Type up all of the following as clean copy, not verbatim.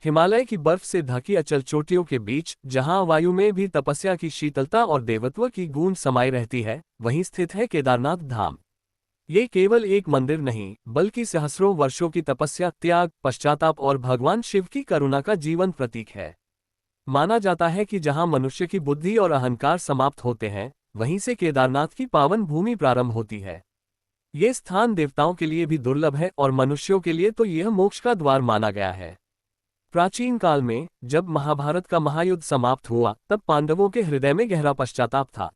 हिमालय की बर्फ से ढकी अचल चोटियों के बीच, जहां वायु में भी तपस्या की शीतलता और देवत्व की गूंज समाई रहती है, वहीं स्थित है केदारनाथ धाम। ये केवल एक मंदिर नहीं, बल्कि सहस्रों वर्षों की तपस्या, त्याग, पश्चाताप और भगवान शिव की करुणा का जीवन प्रतीक है। माना जाता है कि जहां मनुष्य की बुद्धि और अहंकार समाप्त होते हैं, वहीं से केदारनाथ की पावन भूमि प्रारंभ होती है। ये स्थान देवताओं के लिए भी दुर्लभ है और मनुष्यों के लिए तो यह मोक्ष का द्वार माना गया है। प्राचीन काल में, जब महाभारत का महायुद्ध समाप्त हुआ, तब पांडवों के हृदय में गहरा पश्चाताप था।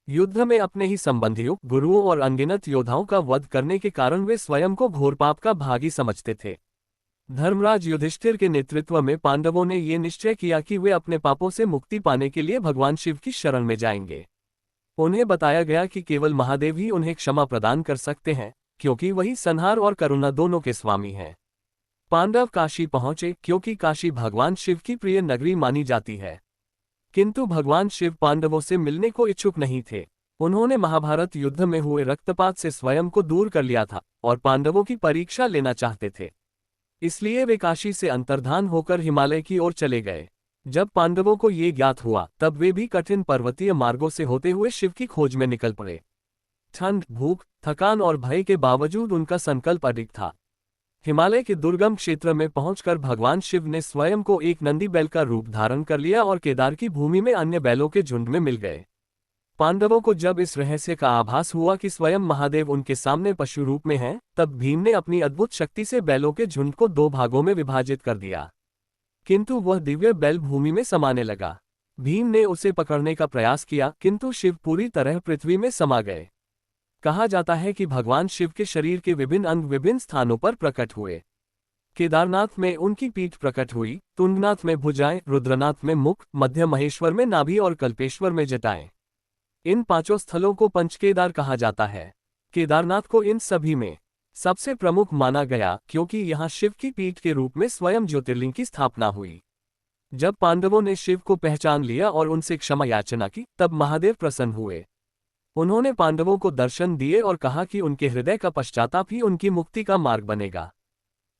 युद्ध में अपने ही संबंधियों, गुरुओं और अनगिनत योद्धाओं का वध करने के कारण वे स्वयं को घोर पाप का भागी समझते थे। धर्मराज युधिष्ठिर के नेतृत्व में पांडवों ने ये निश्चय किया कि वे अपने पापों से मुक्ति पाने के लिए भगवान शिव की शरण में जाएंगे। उन्हें बताया गया कि केवल महादेव ही उन्हें क्षमा प्रदान कर सकते हैं, क्योंकि वही संहार और करुणा दोनों के स्वामी हैं। पांडव काशी पहुंचे, क्योंकि काशी भगवान शिव की प्रिय नगरी मानी जाती है। किंतु भगवान शिव पांडवों से मिलने को इच्छुक नहीं थे। उन्होंने महाभारत युद्ध में हुए रक्तपात से स्वयं को दूर कर लिया था और पांडवों की परीक्षा लेना चाहते थे। इसलिए वे काशी से अंतर्धान होकर हिमालय की ओर चले गए। जब पांडवों को ये ज्ञात हुआ, तब वे भी कठिन पर्वतीय मार्गों से होते हुए शिव की खोज में निकल पड़े। ठंड, भूख, थकान और भय के बावजूद उनका संकल्प अडिग था। हिमालय के दुर्गम क्षेत्र में पहुंचकर भगवान शिव ने स्वयं को एक नंदी बैल का रूप धारण कर लिया और केदार की भूमि में अन्य बैलों के झुंड में मिल गए। पांडवों को जब इस रहस्य का आभास हुआ कि स्वयं महादेव उनके सामने पशु रूप में हैं, तब भीम ने अपनी अद्भुत शक्ति से बैलों के झुंड को 2 भागों में विभाजित कर दिया। किंतु वह दिव्य बैल भूमि में समाने लगा। भीम ने उसे पकड़ने का प्रयास किया, किंतु शिव पूरी तरह पृथ्वी में समा गए। कहा जाता है कि भगवान शिव के शरीर के विभिन्न अंग विभिन्न स्थानों पर प्रकट हुए। केदारनाथ में उनकी पीठ प्रकट हुई, तुंगनाथ में भुजाएं, रुद्रनाथ में मुख, मध्य महेश्वर में नाभि और कल्पेश्वर में जटाएं। इन 5 स्थलों को पंचकेदार कहा जाता है। केदारनाथ को इन सभी में सबसे प्रमुख माना गया, क्योंकि यहाँ शिव की पीठ के रूप में स्वयं ज्योतिर्लिंग की स्थापना हुई। जब पांडवों ने शिव को पहचान लिया और उनसे क्षमा याचना की, तब महादेव प्रसन्न हुए। उन्होंने पांडवों को दर्शन दिए और कहा कि उनके हृदय का पश्चाताप ही उनकी मुक्ति का मार्ग बनेगा।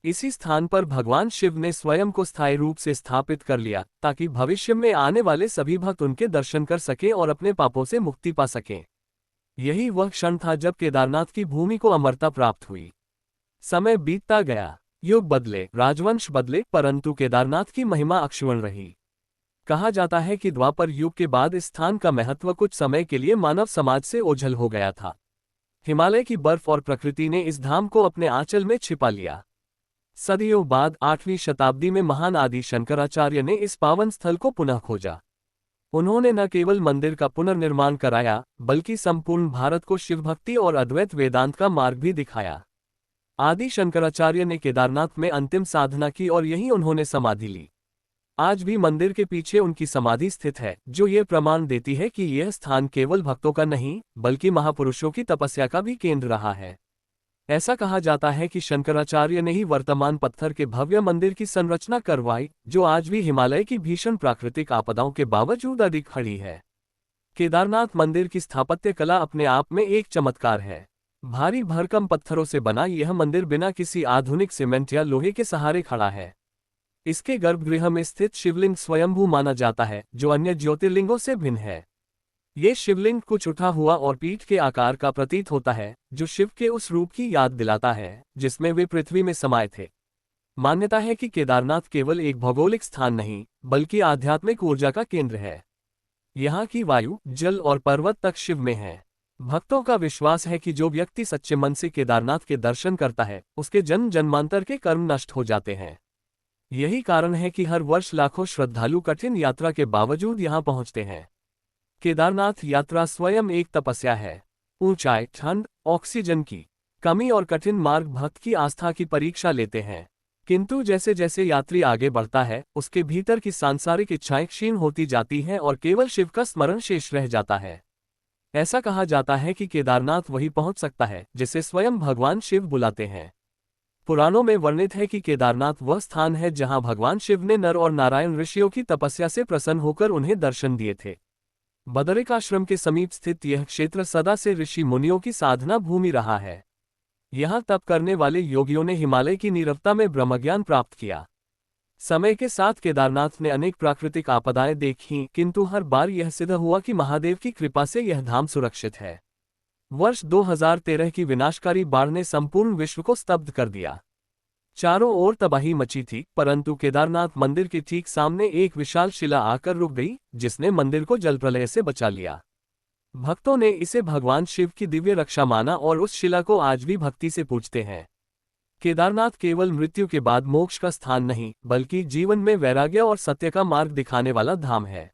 इसी स्थान पर भगवान शिव ने स्वयं को स्थायी रूप से स्थापित कर लिया, ताकि भविष्य में आने वाले सभी भक्त उनके दर्शन कर सकें और अपने पापों से मुक्ति पा सकें। यही वह क्षण था जब केदारनाथ की भूमि को अमरता प्राप्त हुई। समय बीतता गया, युग बदले, राजवंश बदले, परंतु केदारनाथ की महिमा अक्षुण्ण रही। कहा जाता है कि द्वापर युग के बाद इस स्थान का महत्व कुछ समय के लिए मानव समाज से ओझल हो गया था। हिमालय की बर्फ और प्रकृति ने इस धाम को अपने आंचल में छिपा लिया। सदियों बाद 8वीं शताब्दी में महान आदि शंकराचार्य ने इस पावन स्थल को पुनः खोजा। उन्होंने न केवल मंदिर का पुनर्निर्माण कराया, बल्कि संपूर्ण भारत को शिवभक्ति और अद्वैत वेदांत का मार्ग भी दिखाया। आदि शंकराचार्य ने केदारनाथ में अंतिम साधना की और यहीं उन्होंने समाधि ली। आज भी मंदिर के पीछे उनकी समाधि स्थित है, जो ये प्रमाण देती है कि यह स्थान केवल भक्तों का नहीं, बल्कि महापुरुषों की तपस्या का भी केंद्र रहा है। ऐसा कहा जाता है कि शंकराचार्य ने ही वर्तमान पत्थर के भव्य मंदिर की संरचना करवाई, जो आज भी हिमालय की भीषण प्राकृतिक आपदाओं के बावजूद अडिग खड़ी है। केदारनाथ मंदिर की स्थापत्य कला अपने आप में एक चमत्कार है। भारी भरकम पत्थरों से बना यह मंदिर बिना किसी आधुनिक सीमेंट या लोहे के सहारे खड़ा है। इसके गर्भगृह में स्थित शिवलिंग स्वयंभू माना जाता है, जो अन्य ज्योतिर्लिंगों से भिन्न है। ये शिवलिंग कुछ उठा हुआ और पीठ के आकार का प्रतीत होता है, जो शिव के उस रूप की याद दिलाता है जिसमें वे पृथ्वी में समाये थे। मान्यता है कि केदारनाथ केवल एक भौगोलिक स्थान नहीं, बल्कि आध्यात्मिक ऊर्जा का केंद्र है। यहाँ की वायु, जल और पर्वत तक शिव में है। भक्तों का विश्वास है कि जो व्यक्ति सच्चे मन से केदारनाथ के दर्शन करता है, उसके जन्म जन्मांतर के कर्म नष्ट हो जाते हैं। यही कारण है कि हर वर्ष लाखों श्रद्धालु कठिन यात्रा के बावजूद यहाँ पहुँचते हैं। केदारनाथ यात्रा स्वयं एक तपस्या है। ऊंचाई, ठंड, ऑक्सीजन की कमी और कठिन मार्ग भक्त की आस्था की परीक्षा लेते हैं। किंतु जैसे जैसे यात्री आगे बढ़ता है, उसके भीतर की सांसारिक इच्छाएं क्षीण होती जाती हैं और केवल शिव का स्मरण शेष रह जाता है। ऐसा कहा जाता है कि केदारनाथ वही पहुंच सकता है जिसे स्वयं भगवान शिव बुलाते हैं। पुराणों में वर्णित है कि केदारनाथ वह स्थान है जहां भगवान शिव ने नर और नारायण ऋषियों की तपस्या से प्रसन्न होकर उन्हें दर्शन दिए थे। बदरिकाश्रम के समीप स्थित यह क्षेत्र सदा से ऋषि मुनियों की साधना भूमि रहा है। यहाँ तप करने वाले योगियों ने हिमालय की नीरवता में ब्रह्मज्ञान प्राप्त किया। समय के साथ केदारनाथ ने अनेक प्राकृतिक आपदाएं देखीं, किंतु हर बार यह सिद्ध हुआ कि महादेव की कृपा से यह धाम सुरक्षित है। वर्ष 2013 की विनाशकारी बाढ़ ने संपूर्ण विश्व को स्तब्ध कर दिया। चारों ओर तबाही मची थी, परंतु केदारनाथ मंदिर के ठीक सामने एक विशाल शिला आकर रुक गई, जिसने मंदिर को जलप्रलय से बचा लिया। भक्तों ने इसे भगवान शिव की दिव्य रक्षा माना और उस शिला को आज भी भक्ति से पूजते हैं। केदारनाथ केवल मृत्यु के बाद मोक्ष का स्थान नहीं, बल्कि जीवन में वैराग्य और सत्य का मार्ग दिखाने वाला धाम है।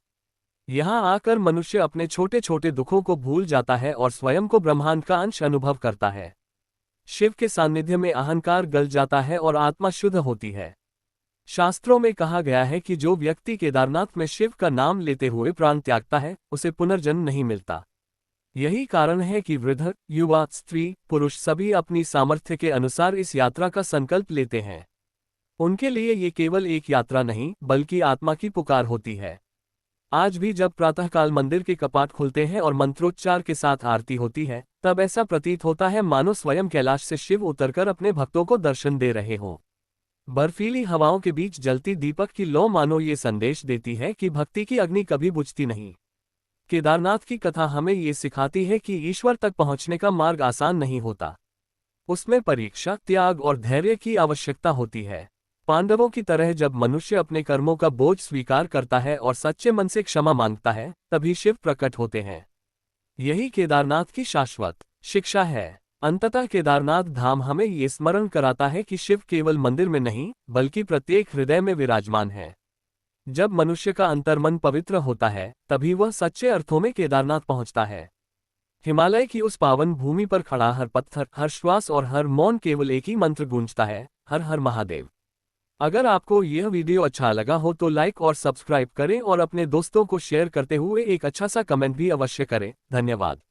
यहाँ आकर मनुष्य अपने छोटे छोटे दुखों को भूल जाता है और स्वयं को ब्रह्मांड का अंश अनुभव करता है। शिव के सानिध्य में अहंकार गल जाता है और आत्मा शुद्ध होती है। शास्त्रों में कहा गया है कि जो व्यक्ति केदारनाथ में शिव का नाम लेते हुए प्राण त्यागता है, उसे पुनर्जन्म नहीं मिलता। यही कारण है कि वृद्ध, युवा, स्त्री, पुरुष सभी अपनी सामर्थ्य के अनुसार इस यात्रा का संकल्प लेते हैं। उनके लिए ये केवल एक यात्रा नहीं, बल्कि आत्मा की पुकार होती है। आज भी जब प्रातःकाल मंदिर के कपाट खुलते हैं और मंत्रोच्चार के साथ आरती होती है, तब ऐसा प्रतीत होता है मानो स्वयं कैलाश से शिव उतरकर अपने भक्तों को दर्शन दे रहे हों। बर्फीली हवाओं के बीच जलती दीपक की लौ मानो ये संदेश देती है कि भक्ति की अग्नि कभी बुझती नहीं। केदारनाथ की कथा हमें ये सिखाती है कि ईश्वर तक पहुंचने का मार्ग आसान नहीं होता। उसमें परीक्षा, त्याग और धैर्य की आवश्यकता होती है। पांडवों की तरह जब मनुष्य अपने कर्मों का बोझ स्वीकार करता है और सच्चे मन से क्षमा मांगता है, तभी शिव प्रकट होते हैं। यही केदारनाथ की शाश्वत शिक्षा है। अंततः केदारनाथ धाम हमें ये स्मरण कराता है कि शिव केवल मंदिर में नहीं, बल्कि प्रत्येक हृदय में विराजमान है। जब मनुष्य का अंतर्मन पवित्र होता है, तभी वह सच्चे अर्थों में केदारनाथ पहुंचता है। हिमालय की उस पावन भूमि पर खड़ा हर पत्थर, हर श्वास और हर मौन केवल एक ही मंत्र गूंजता है, हर हर महादेव। अगर आपको यह वीडियो अच्छा लगा हो तो लाइक और सब्सक्राइब करें और अपने दोस्तों को शेयर करते हुए एक अच्छा सा कमेंट भी अवश्य करें। धन्यवाद।